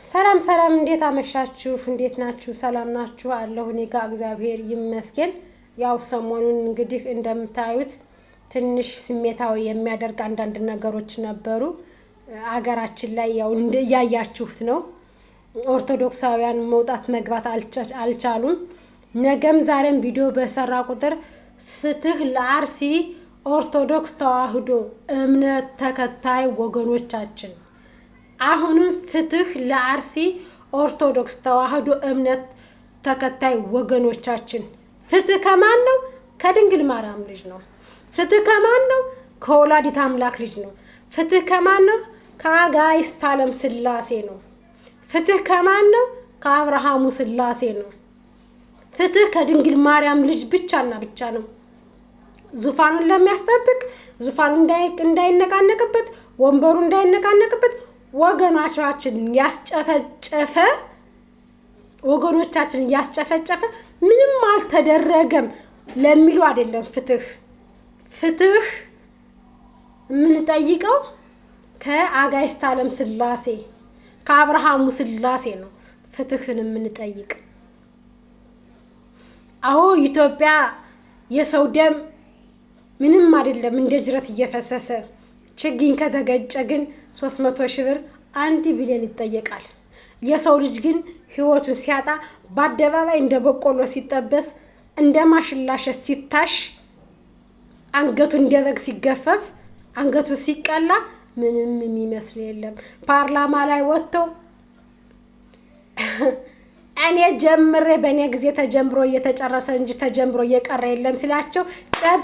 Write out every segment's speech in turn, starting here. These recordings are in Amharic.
ሰላም ሰላም፣ እንዴት አመሻችሁ? እንዴት ናችሁ? ሰላም ናችሁ? አለሁ እኔ ጋር እግዚአብሔር ይመስገን። ያው ሰሞኑን እንግዲህ እንደምታዩት ትንሽ ስሜታዊ የሚያደርግ አንዳንድ ነገሮች ነበሩ አገራችን ላይ። ያው እያያችሁት ነው። ኦርቶዶክሳውያን መውጣት መግባት አልቻሉም። ነገም ዛሬም ቪዲዮ በሰራ ቁጥር ፍትህ ለአርሲ ኦርቶዶክስ ተዋህዶ እምነት ተከታይ ወገኖቻችን፣ አሁንም ፍትህ ለአርሲ ኦርቶዶክስ ተዋህዶ እምነት ተከታይ ወገኖቻችን። ፍትህ ከማን ነው? ከድንግል ማርያም ልጅ ነው። ፍትህ ከማን ነው? ከወላዲት አምላክ ልጅ ነው። ፍትህ ከማን ነው? ከአጋዕዝተ ዓለም ሥላሴ ነው። ፍትህ ከማን ነው? ከአብርሃሙ ሥላሴ ነው። ፍትህ ከድንግል ማርያም ልጅ ብቻና ብቻ ነው። ዙፋኑን ለሚያስጠብቅ ዙፋኑ እንዳይነቃነቅበት ወንበሩ እንዳይነቃነቅበት ወገኖቻችን ያስጨፈጨፈ ምንም አልተደረገም ለሚሉ አይደለም። ፍትህ የምንጠይቀው ከአጋዕዝተ ዓለም ሥላሴ ከአብርሃሙ ሥላሴ ነው። ፍትህን የምንጠይቅ አዎ፣ ኢትዮጵያ የሰው ደም ምንም አይደለም እንደ ጅረት እየፈሰሰ ችግኝ ከተገጨ ግን 300 ሺህ ብር 1 ቢሊዮን ይጠየቃል። የሰው ልጅ ግን ህይወቱን ሲያጣ በአደባባይ እንደ በቆሎ ሲጠበስ እንደ ማሽላሸ ሲታሽ አንገቱ እንደ በግ ሲገፈፍ አንገቱ ሲቀላ ምንም የሚመስል የለም። ፓርላማ ላይ ወጥተው እኔ ጀምሬ በእኔ ጊዜ ተጀምሮ እየተጨረሰ እንጂ ተጀምሮ እየቀረ የለም ሲላቸው ጨብ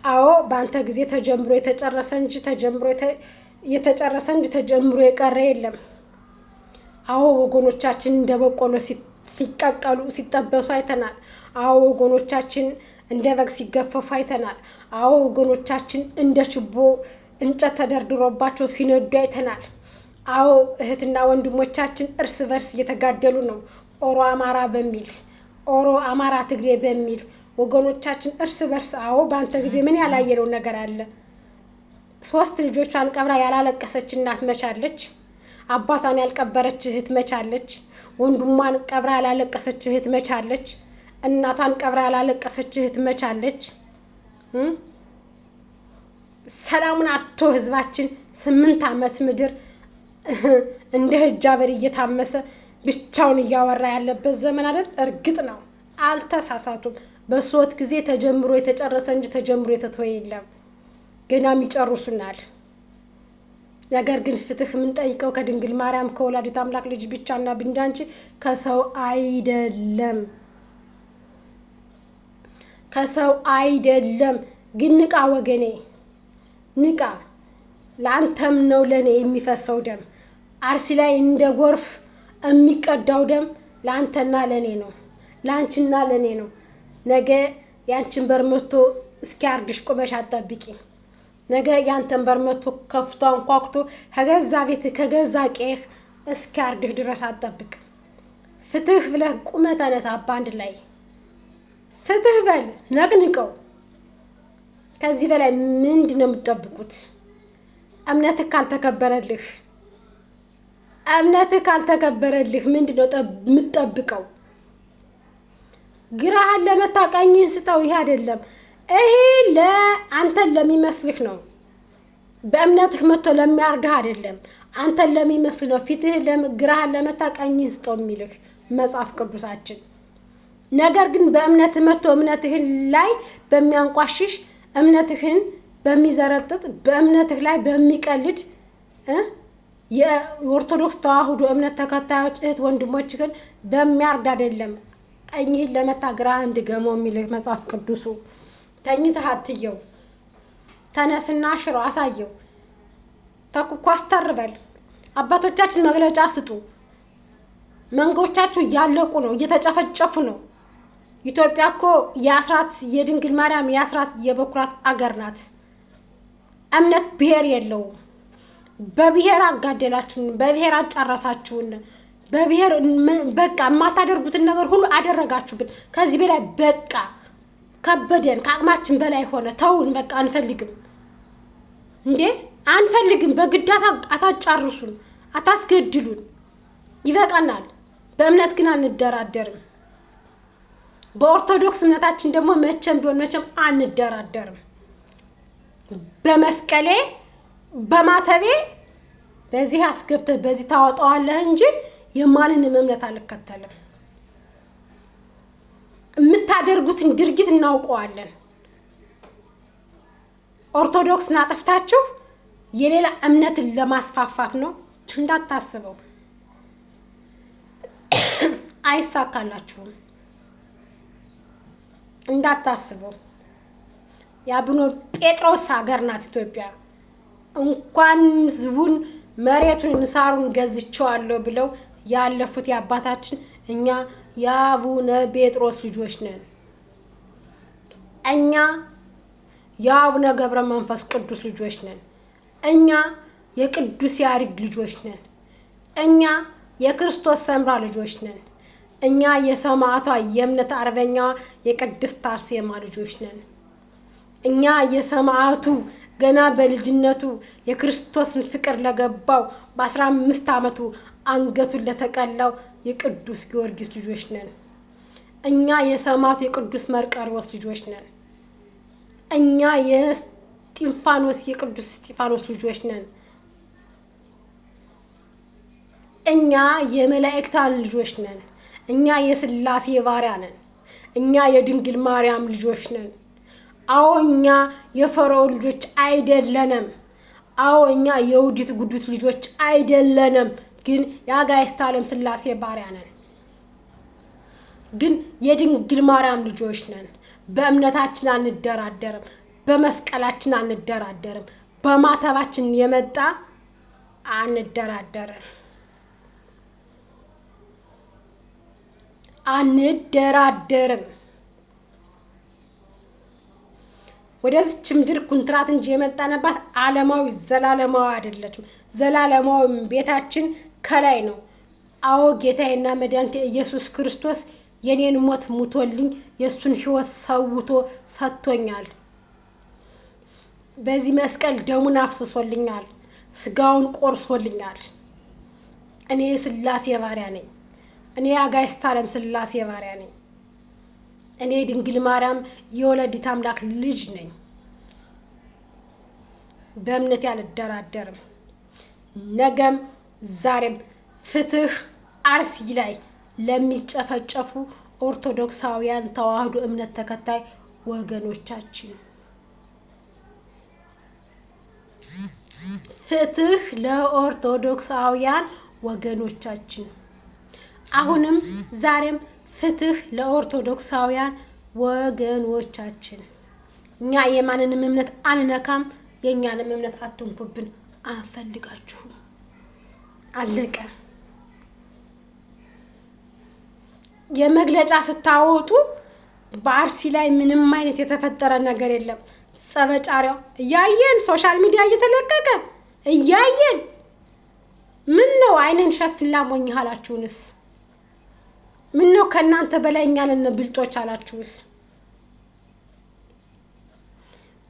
አዎ፣ በአንተ ጊዜ ተጀምሮ የተጨረሰ እንጂ ተጀምሮ የቀረ የለም። አዎ፣ ወገኖቻችን እንደ በቆሎ ሲቀቀሉ ሲጠበሱ አይተናል። አዎ፣ ወገኖቻችን እንደ በግ ሲገፈፉ አይተናል። አዎ፣ ወገኖቻችን እንደ ችቦ እንጨት ተደርድሮባቸው ሲነዱ አይተናል። አዎ፣ እህትና ወንድሞቻችን እርስ በርስ እየተጋደሉ ነው። ኦሮ አማራ በሚል ኦሮ አማራ ትግሬ በሚል ወገኖቻችን እርስ በርስ። አዎ፣ በአንተ ጊዜ ምን ያላየነው ነገር አለ? 3 ልጆቿን ቀብራ ያላለቀሰች እናት መቻለች? አባቷን ያልቀበረች እህት መቻለች? ወንድሟን ቀብራ ያላለቀሰች እህት መቻለች? እናቷን ቀብራ ያላለቀሰች እህት መቻለች? ሰላሙን አጥቶ ህዝባችን 8 ዓመት ምድር እንደ ህጃበር እየታመሰ ብቻውን እያወራ ያለበት ዘመን አይደል? እርግጥ ነው አልተሳሳቱም። በሶት ጊዜ ተጀምሮ የተጨረሰ እንጂ ተጀምሮ የተተወ የለም። ገናም ይጨርሱናል። ነገር ግን ፍትህ የምንጠይቀው ከድንግል ማርያም ከወላዲት አምላክ ልጅ ብቻና ብቻ እንጂ ከሰው አይደለም፣ ከሰው አይደለም። ግን ንቃ ወገኔ ንቃ። ለአንተም ነው ለኔ የሚፈሰው ደም። አርሲ ላይ እንደ ጎርፍ የሚቀዳው ደም ለአንተና ለኔ ነው፣ ለአንቺና ለኔ ነው። ነገ ያንቺን በር መጥቶ እስኪያርድሽ ቁመሽ አትጠብቂ። ነገ ያንተን በር መጥቶ ከፍቶ አንኳኩቶ ከገዛ ቤት ከገዛ ቄህ እስኪያርድሽ ድረስ አትጠብቅ። ፍትህ ብለህ ቁመህ ተነሳ። በአንድ ላይ ፍትህ በል፣ ነቅንቀው። ከዚህ በላይ ምንድን ነው የምትጠብቁት? እምነትህ ካልተከበረልህ ምንድን ነው የምትጠብቀው? ግራህን ለመታ ቀኝህን ስጠው። ይሄ አይደለም። ይሄ ለአንተን ለሚመስልህ ነው። በእምነትህ መጥቶ ለሚያርድህ አይደለም። አንተን ለሚመስልህ ነው። ፊትህ ግራህን ለመታ ቀኝህን ስጠው የሚልህ መጽሐፍ ቅዱሳችን። ነገር ግን በእምነትህ መጥቶ እምነትህን ላይ በሚያንቋሽሽ እምነትህን በሚዘረጥጥ በእምነትህ ላይ በሚቀልድ የኦርቶዶክስ ተዋህዶ እምነት ተከታዮች እህት ወንድሞችህን በሚያርድ አይደለም። ቀኝህን ለመታ ግራህን ድገመው የሚልህ መጽሐፍ ቅዱሱ። ተኝተህ አትየው፣ ተነስና ሽሮ አሳየው። ኮስተር በል። አባቶቻችን መግለጫ ስጡ። መንጎቻችሁ እያለቁ ነው፣ እየተጨፈጨፉ ነው። ኢትዮጵያ እኮ የአስራት የድንግል ማርያም የአስራት የበኩራት አገር ናት። እምነት ብሔር የለውም። በብሔር አጋደላችሁን፣ በብሔር አጫረሳችሁን፣ በብሔር በቃ የማታደርጉትን ነገር ሁሉ አደረጋችሁብን። ከዚህ በላይ በቃ ከበደን፣ ከአቅማችን በላይ ሆነ። ተውን በቃ አንፈልግም እንዴ! አንፈልግም። በግዳታ አታጫርሱን። አታስገድሉን፣ ይበቃናል። በእምነት ግን አንደራደርም። በኦርቶዶክስ እምነታችን ደግሞ መቼም ቢሆን መቼም አንደራደርም። በመስቀሌ በማተቤ በዚህ አስገብተህ በዚህ ታወጣዋለህ እንጂ የማንንም እምነት አልከተልም። የምታደርጉትን ድርጊት እናውቀዋለን። ኦርቶዶክስን አጥፍታችሁ የሌላ እምነትን ለማስፋፋት ነው እንዳታስበው። አይሳካላችሁም እንዳታስበው። የአቡነ ጴጥሮስ ሀገር ናት ኢትዮጵያ። እንኳን ህዝቡን መሬቱን እንሳሩን ገዝቼዋለሁ ብለው ያለፉት የአባታችን እኛ የአቡነ ጴጥሮስ ልጆች ነን። እኛ የአቡነ ገብረ መንፈስ ቅዱስ ልጆች ነን። እኛ የቅዱስ ያሬድ ልጆች ነን። እኛ የክርስቶስ ሰምራ ልጆች ነን። እኛ የሰማዕቷ የእምነት አርበኛ የቅድስት አርሴማ ልጆች ነን። እኛ የሰማዕቱ ገና በልጅነቱ የክርስቶስን ፍቅር ለገባው በ15 ዓመቱ አንገቱን ለተቀላው የቅዱስ ጊዮርጊስ ልጆች ነን። እኛ የሰማዕቱ የቅዱስ መርቆሬዎስ ልጆች ነን። እኛ የቅዱስ እስጢፋኖስ ልጆች ነን። እኛ የመላእክታን ልጆች ነን። እኛ የሥላሴ ባሪያ ነን። እኛ የድንግል ማርያም ልጆች ነን። አዎ እኛ የፈርዖን ልጆች አይደለንም። አዎ እኛ የውዲት ጉዲት ልጆች አይደለንም። ግን የአጋዕዝተ ዓለም ሥላሴ ባሪያ ነን። ግን የድንግል ማርያም ልጆች ነን። በእምነታችን አንደራደርም። በመስቀላችን አንደራደርም። በማተባችን የመጣ አንደራደርም። አንደራደርም። ወደዚች ምድር ኩንትራት እንጂ የመጣንባት ዓለማዊ ዘላለማዊ አይደለችም። ዘላለማዊ ቤታችን ከላይ ነው። አዎ ጌታዬና መድኃኒቴ ኢየሱስ ክርስቶስ የኔን ሞት ሙቶልኝ የሱን ሕይወት ሰውቶ ሰጥቶኛል። በዚህ መስቀል ደሙን አፍስሶልኛል። ስጋውን ቆርሶልኛል። እኔ የሥላሴ ባሪያ ነኝ። እኔ የአጋዕዝተ ዓለም ሥላሴ ባሪያ ነኝ። እኔ ድንግል ማርያም የወለዲት አምላክ ልጅ ነኝ። በእምነቴ አልደራደርም። ነገም ዛሬም ፍትህ አርሲ ላይ ለሚጨፈጨፉ ኦርቶዶክሳውያን ተዋህዶ እምነት ተከታይ ወገኖቻችን ፍትህ ለኦርቶዶክሳውያን ወገኖቻችን። አሁንም ዛሬም ፍትህ ለኦርቶዶክሳውያን ወገኖቻችን። እኛ የማንንም እምነት አንነካም። የኛንም እምነት አትንኩብን። አንፈልጋችሁም። አለቀ። የመግለጫ ስታወጡ በአርሲ ላይ ምንም አይነት የተፈጠረ ነገር የለም። ጸበጫሪያው እያየን ሶሻል ሚዲያ እየተለቀቀ እያየን ምን ነው አይነን ሸፍላ ሞኝ አላችሁንስ? ምን ነው ከናንተ በላይ እኛን ብልጦች አላችሁስ?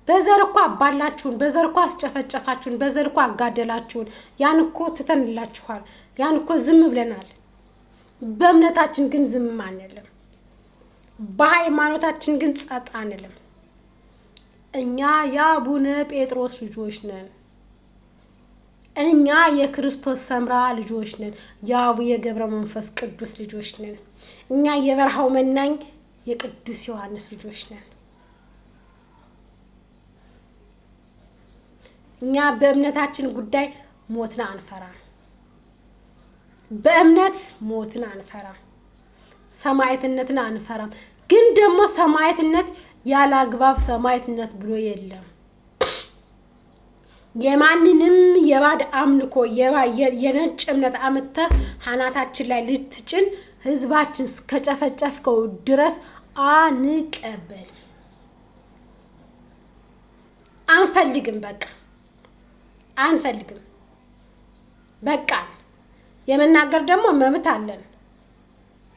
በዘር እኮ አባላችሁን፣ በዘር እኮ አስጨፈጨፋችሁን፣ በዘር እኮ አጋደላችሁን። ያን እኮ ትተንላችኋል። ያን እኮ ዝም ብለናል። በእምነታችን ግን ዝም አንልም። በሃይማኖታችን ግን ጸጥ አንልም። እኛ የአቡነ ጴጥሮስ ልጆች ነን። እኛ የክርስቶስ ሰምራ ልጆች ነን። የአቡነ ገብረ መንፈስ ቅዱስ ልጆች ነን። እኛ የበረሃው መናኝ የቅዱስ ዮሐንስ ልጆች ነን። እኛ በእምነታችን ጉዳይ ሞትን አንፈራም። በእምነት ሞትን አንፈራም። ሰማዕትነትን አንፈራም። ግን ደግሞ ሰማዕትነት ያለ አግባብ ሰማዕትነት ብሎ የለም። የማንንም የባድ አምልኮ የነጭ እምነት አምጥተህ ሐናታችን ላይ ልትጭን ህዝባችን እስከጨፈጨፍከው ድረስ አንቀበል። አንፈልግም። በቃ አንፈልግም። በቃ የመናገር ደግሞ መብት አለን።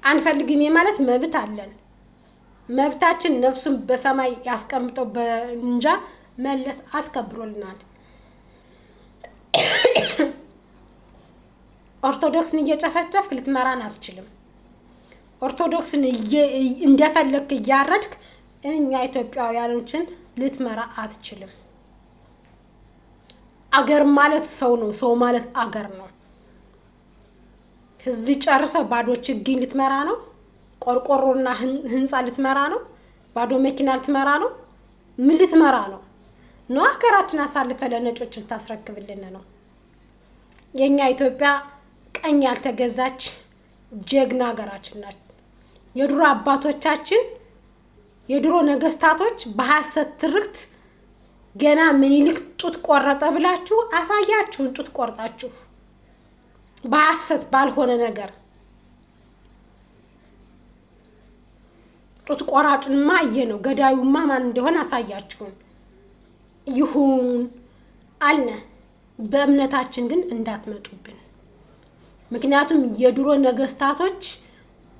አንፈልግም የማለት መብት አለን። መብታችን ነፍሱን በሰማይ ያስቀምጠው በእንጃ መለስ አስከብሮልናል። ኦርቶዶክስን እየጨፈጨፍክ ልትመራን አትችልም። ኦርቶዶክስን እንደፈለክ እያረድክ እኛ ኢትዮጵያውያኖችን ልትመራ አትችልም። አገር ማለት ሰው ነው። ሰው ማለት አገር ነው። ህዝብ ጨርሰ ባዶ ችግኝ ልትመራ ነው? ቆርቆሮና ህንጻ ልትመራ ነው? ባዶ መኪና ልትመራ ነው? ምን ልትመራ ነው? ነው ሀገራችን አሳልፈ ለነጮች ልታስረክብልን ነው? የኛ ኢትዮጵያ ቀኝ ያልተገዛች ጀግና ሀገራችን ናት። የድሮ አባቶቻችን የድሮ ነገስታቶች በሐሰት ትርክት ገና ምኒልክ ጡት ቆረጠ ብላችሁ አሳያችሁን። ጡት ቆርጣችሁ በሐሰት ባልሆነ ነገር ጡት ቆራጩንማ ነው ገዳዩማ ማን እንደሆነ አሳያችሁን። ይሁን አልነ። በእምነታችን ግን እንዳትመጡብን። ምክንያቱም የድሮ ነገስታቶች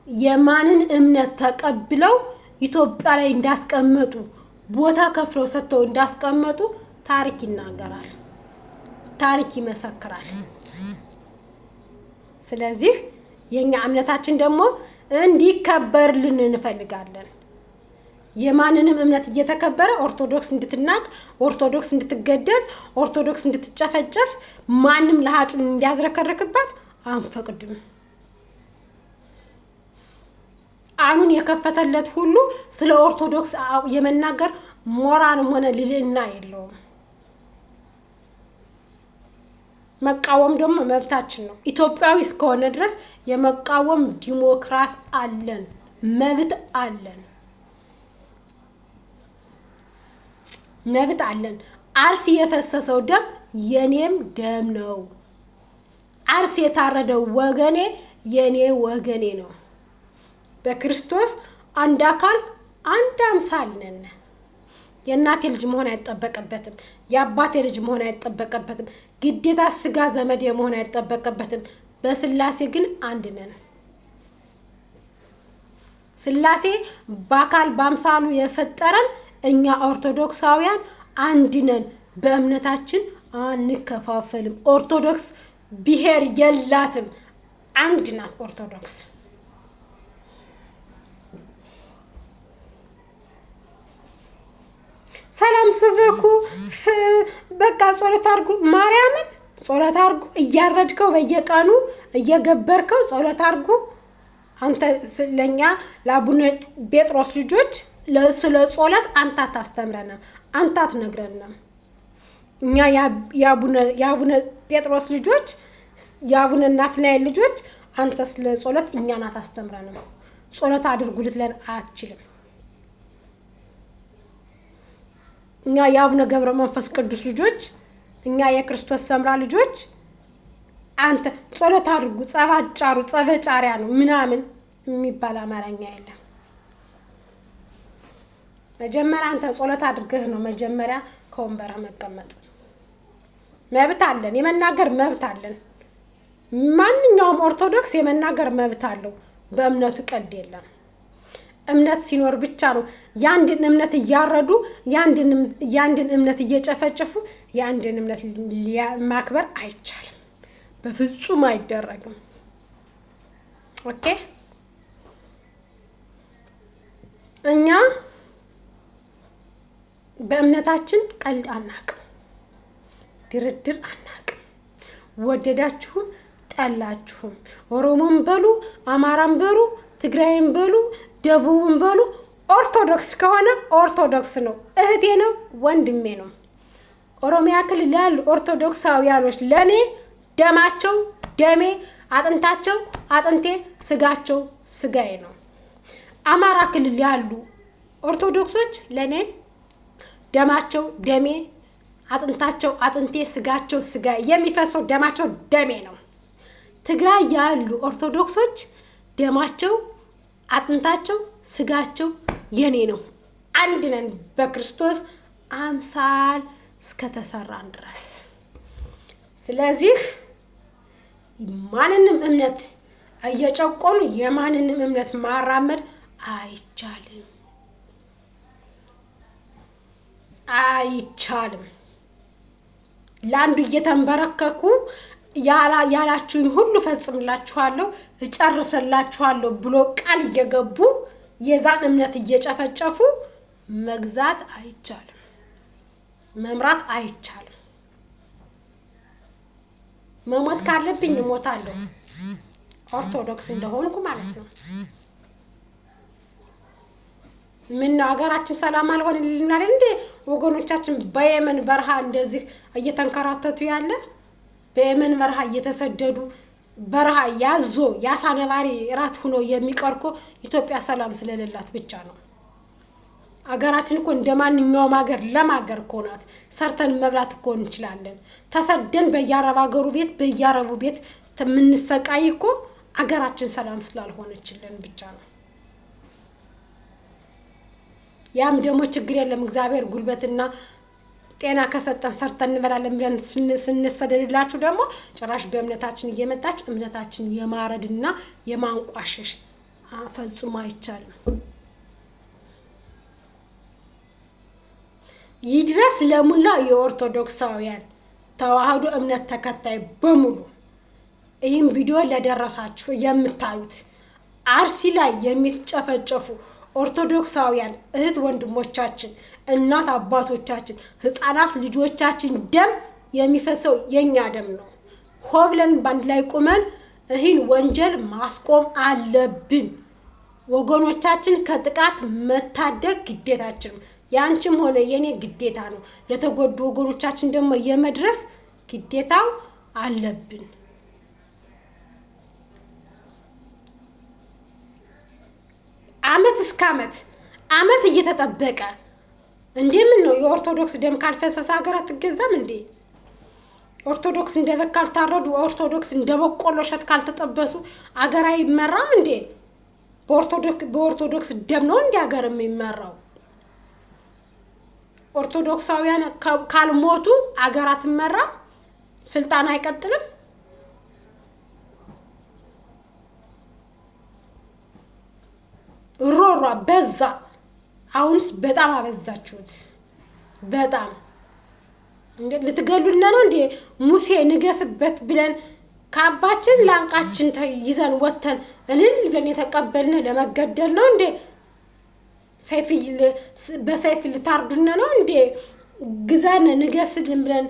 የማንን እምነት ተቀብለው ኢትዮጵያ ላይ እንዳስቀመጡ ቦታ ከፍለው ሰጥተው እንዳስቀመጡ ታሪክ ይናገራል፣ ታሪክ ይመሰክራል። ስለዚህ የኛ እምነታችን ደግሞ እንዲከበርልን እንፈልጋለን። የማንንም እምነት እየተከበረ ኦርቶዶክስ እንድትናቅ፣ ኦርቶዶክስ እንድትገደል፣ ኦርቶዶክስ እንድትጨፈጨፍ፣ ማንም ለሃጩን እንዲያዝረከርክባት አንፈቅድም። አሁን የከፈተለት ሁሉ ስለ ኦርቶዶክስ የመናገር ሞራልም ሆነ ልዕልና የለውም። መቃወም ደግሞ መብታችን ነው። ኢትዮጵያዊ እስከሆነ ድረስ የመቃወም ዲሞክራሲ አለን፣ መብት አለን፣ መብት አለን። አርሲ የፈሰሰው ደም የኔም ደም ነው። አርሲ የታረደው ወገኔ የኔ ወገኔ ነው። በክርስቶስ አንድ አካል አንድ አምሳል ነን። የእናቴ ልጅ መሆን አይጠበቅበትም። የአባቴ ልጅ መሆን አይጠበቅበትም። ግዴታ ስጋ ዘመድ መሆን አይጠበቅበትም። በስላሴ ግን አንድ ነን። ስላሴ በአካል በአምሳሉ የፈጠረን እኛ ኦርቶዶክሳውያን አንድ ነን። በእምነታችን አንከፋፈልም። ኦርቶዶክስ ብሔር የላትም። አንድ ናት ኦርቶዶክስ። ሰላም ስበኩ፣ በቃ ጸሎት አድርጉ፣ ማርያምን ጸሎት አድርጉ። እያረድከው በየቀኑ እየገበርከው ጸሎት አድርጉ። አንተ ስለኛ ለአቡነ ጴጥሮስ ልጆች ስለ ጸሎት አንተ አታስተምረንም፣ አንተ አትነግረንም። እኛ የአቡነ ጴጥሮስ ልጆች የአቡነ ናትናኤል ልጆች አንተ ስለ ጸሎት እኛን አታስተምረንም። ጸሎት አድርጉ ልትለን አትችልም። እኛ የአቡነ ገብረ መንፈስ ቅዱስ ልጆች፣ እኛ የክርስቶስ ሰምራ ልጆች አንተ ጸሎት አድርጉ፣ ጸባጫሩ ጸበጫሪያ ነው ምናምን የሚባል አማርኛ የለም። መጀመሪያ አንተ ጸሎት አድርገህ ነው መጀመሪያ ከወንበርህ መቀመጥ። መብት አለን፣ የመናገር መብት አለን። ማንኛውም ኦርቶዶክስ የመናገር መብት አለው። በእምነቱ ቀልድ የለም። እምነት ሲኖር ብቻ ነው ያንድን እምነት እያረዱ ያንድን እምነት እየጨፈጨፉ ያንድን እምነት ማክበር አይቻልም። በፍጹም አይደረግም። ኦኬ፣ እኛ በእምነታችን ቀልድ አናቅም፣ ድርድር አናቅም። ወደዳችሁም ጠላችሁም ኦሮሞን በሉ፣ አማራን በሉ፣ ትግራይን በሉ፣ ደቡብን በሉ፣ ኦርቶዶክስ ከሆነ ኦርቶዶክስ ነው፣ እህቴ ነው፣ ወንድሜ ነው። ኦሮሚያ ክልል ያሉ ኦርቶዶክሳውያኖች ለኔ ደማቸው ደሜ፣ አጥንታቸው አጥንቴ፣ ስጋቸው ስጋዬ ነው። አማራ ክልል ያሉ ኦርቶዶክሶች ለኔ ደማቸው ደሜ፣ አጥንታቸው አጥንቴ፣ ስጋቸው ስጋዬ፣ የሚፈሰው ደማቸው ደሜ ነው። ትግራይ ያሉ ኦርቶዶክሶች ደማቸው አጥንታቸው ስጋቸው የኔ ነው። አንድ ነን በክርስቶስ አምሳል እስከተሰራን ድረስ። ስለዚህ ማንንም እምነት እየጨቆኑ የማንንም እምነት ማራመድ አይቻልም፣ አይቻልም። ለአንዱ እየተንበረከኩ ያላችሁኝ ሁሉ ፈጽምላችኋለሁ እጨርስላችኋለሁ ብሎ ቃል እየገቡ የዛን እምነት እየጨፈጨፉ መግዛት አይቻልም፣ መምራት አይቻልም። መሞት ካለብኝ እሞታለሁ፣ ኦርቶዶክስ እንደሆንኩ ማለት ነው። ምን ሀገራችን ሰላም አልሆነልንም እንዴ? ወገኖቻችን በየመን በረሃ እንደዚህ እየተንከራተቱ ያለ፣ በየመን በረሃ እየተሰደዱ በረሃ ያዞ ያሳነባሪ ራት ሆኖ የሚቀርኮ ኢትዮጵያ ሰላም ስለሌላት ብቻ ነው። ሀገራችን እኮ እንደማንኛውም ሀገር ለማገር እኮ ናት። ሰርተን መብላት እኮ እንችላለን። ተሰደን በየአረብ ሀገሩ ቤት በየአረቡ ቤት የምንሰቃይ እኮ ሀገራችን ሰላም ስላልሆነችልን ብቻ ነው። ያም ደግሞ ችግር የለም እግዚአብሔር ጉልበትና ጤና ከሰጠን ሰርተን እንበላለን ብለን ስንሰደድላችሁ ደግሞ ጭራሽ በእምነታችን እየመጣች እምነታችን የማረድና የማንቋሸሽ ፈጽሞ አይቻልም። ይድረስ ለሙላ የኦርቶዶክሳውያን ተዋህዶ እምነት ተከታይ በሙሉ ይህን ቪዲዮ ለደረሳችሁ የምታዩት አርሲ ላይ የሚጨፈጨፉ ኦርቶዶክሳውያን እህት ወንድሞቻችን፣ እናት አባቶቻችን፣ ህፃናት ልጆቻችን ደም የሚፈሰው የኛ ደም ነው። ሆብለን ባንድ ላይ ቁመን ይህን ወንጀል ማስቆም አለብን። ወገኖቻችን ከጥቃት መታደግ ግዴታችን፣ ያንቺም ሆነ የኔ ግዴታ ነው። ለተጎዱ ወገኖቻችን ደግሞ የመድረስ ግዴታው አለብን። አመት እስከ አመት እየተጠበቀ እንደምን ነው? የኦርቶዶክስ ደም ካልፈሰሰ ሀገር አትገዛም እንዴ? ኦርቶዶክስ እንደ በግ ካልታረዱ፣ ኦርቶዶክስ እንደ በቆሎ እሸት ካልተጠበሱ ሀገር አይመራም እንዴ? በኦርቶዶክስ ደም ነው እንዴ ሀገር የሚመራው? ኦርቶዶክሳውያን ካልሞቱ ሀገር አትመራም፣ ስልጣን አይቀጥልም። ሮሯ በዛ። አሁንስ በጣም አበዛችሁት። በጣም እንዴ ልትገሉና ነው እንዴ? ሙሴ ንገስበት ብለን ካባችን ላንቃችን ይዘን ወተን እልል ብለን የተቀበልን ለመገደል ነው እንዴ? በሰይፍ ልታርዱና ነው እንዴ? ግዛን ንገስልን ብለን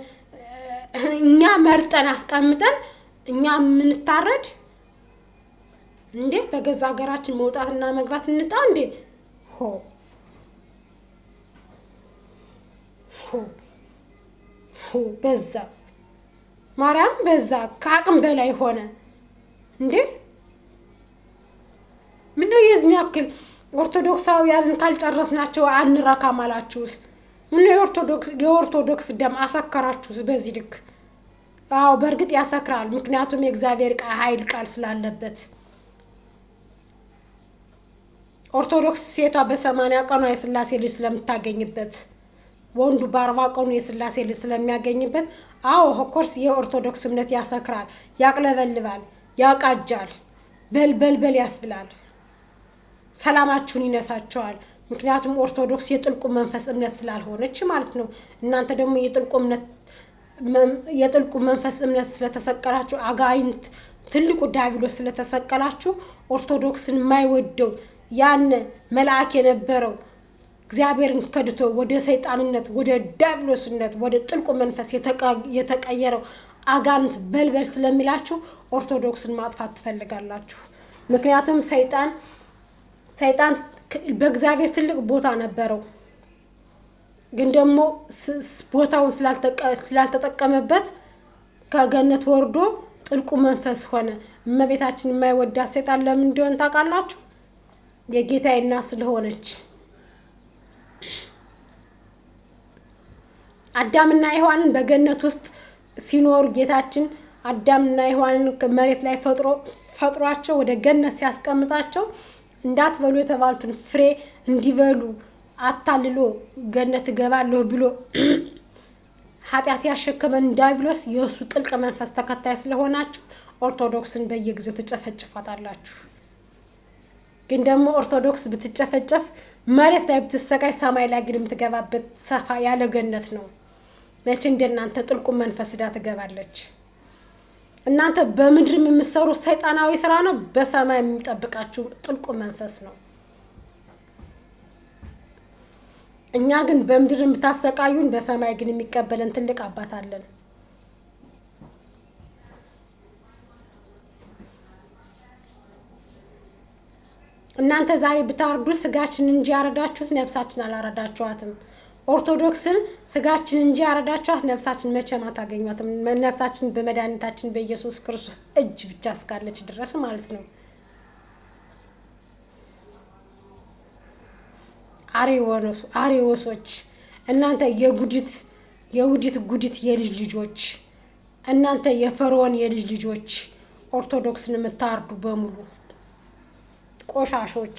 እኛ መርጠን አስቀምጠን እኛ የምንታረድ እንዴ? በገዛ ሀገራችን መውጣትና መግባት እንጣ እንዴ? በዛ ማርያም በዛ፣ ከአቅም በላይ ሆነ እንዴ? ምነው የዚህ ያክል ኦርቶዶክሳውያንን ካልጨረስናቸው አንረካም አላችሁስ? ምነው የኦርቶዶክስ ደም አሰከራችሁስ በዚህ ልክ? አዎ በእርግጥ ያሰክራል። ምክንያቱም የእግዚአብሔር ኃይል ቃል ስላለበት። ኦርቶዶክስ ሴቷ በ80 ቀኗ የስላሴ ልጅ ስለምታገኝበት፣ ወንዱ በ40 ቀኑ የስላሴ ልጅ ስለሚያገኝበት፣ አዎ ኦፍኮርስ የኦርቶዶክስ እምነት ያሰክራል፣ ያቅለበልባል፣ ያቃጃል፣ በልበልበል ያስብላል፣ ሰላማችሁን ይነሳቸዋል። ምክንያቱም ኦርቶዶክስ የጥልቁ መንፈስ እምነት ስላልሆነች ማለት ነው። እናንተ ደግሞ የጥልቁ መንፈስ እምነት ስለተሰቀላችሁ፣ አጋይንት ትልቁ ዲያብሎስ ስለተሰቀላችሁ፣ ኦርቶዶክስን የማይወደው ያን መልአክ የነበረው እግዚአብሔርን ከድቶ ወደ ሰይጣንነት፣ ወደ ዲያብሎስነት፣ ወደ ጥልቁ መንፈስ የተቀየረው አጋንንት በልበል ስለሚላችሁ ኦርቶዶክስን ማጥፋት ትፈልጋላችሁ። ምክንያቱም ሰይጣን በእግዚአብሔር ትልቅ ቦታ ነበረው፣ ግን ደግሞ ቦታውን ስላልተጠቀመበት ከገነት ወርዶ ጥልቁ መንፈስ ሆነ። እመቤታችን የማይወዳት ሰይጣን ለምን እንደሆነ ታውቃላችሁ? የጌታዬ እናት ስለሆነች። አዳምና ሔዋንን በገነት ውስጥ ሲኖሩ ጌታችን አዳምና ሔዋንን መሬት ላይ ፈጥሯቸው ወደ ገነት ሲያስቀምጣቸው እንዳትበሉ የተባሉትን ፍሬ እንዲበሉ አታልሎ ገነት እገባለሁ ብሎ ኃጢአት ያሸከመን ዲያብሎስ የእሱ ጥልቅ መንፈስ ተከታይ ስለሆናችሁ ኦርቶዶክስን በየጊዜው ትጨፈጭፋታላችሁ። ግን ደግሞ ኦርቶዶክስ ብትጨፈጨፍ መሬት ላይ ብትሰቃይ ሰማይ ላይ ግን የምትገባበት ሰፋ ያለ ገነት ነው። መቼ እንደናንተ ጥልቁ መንፈስ ዳ ትገባለች? እናንተ በምድርም የምትሰሩት ሰይጣናዊ ስራ ነው፣ በሰማይ የሚጠብቃችሁ ጥልቁ መንፈስ ነው። እኛ ግን በምድር የምታሰቃዩን፣ በሰማይ ግን የሚቀበለን ትልቅ አባት አለን። እናንተ ዛሬ ብታርዱን ስጋችን እንጂ ያረዳችሁት ነፍሳችን አላረዳችኋትም። ኦርቶዶክስን ስጋችን እንጂ ያረዳችኋት ነፍሳችን መቼም አታገኟትም። ነፍሳችን በመድኃኒታችን በኢየሱስ ክርስቶስ እጅ ብቻ እስካለች ድረስ ማለት ነው። አሬዎሶች እናንተ የውዲት የልጅ ልጆች፣ እናንተ የፈርዖን የልጅ ልጆች፣ ኦርቶዶክስን የምታርዱ በሙሉ ቆሻሾች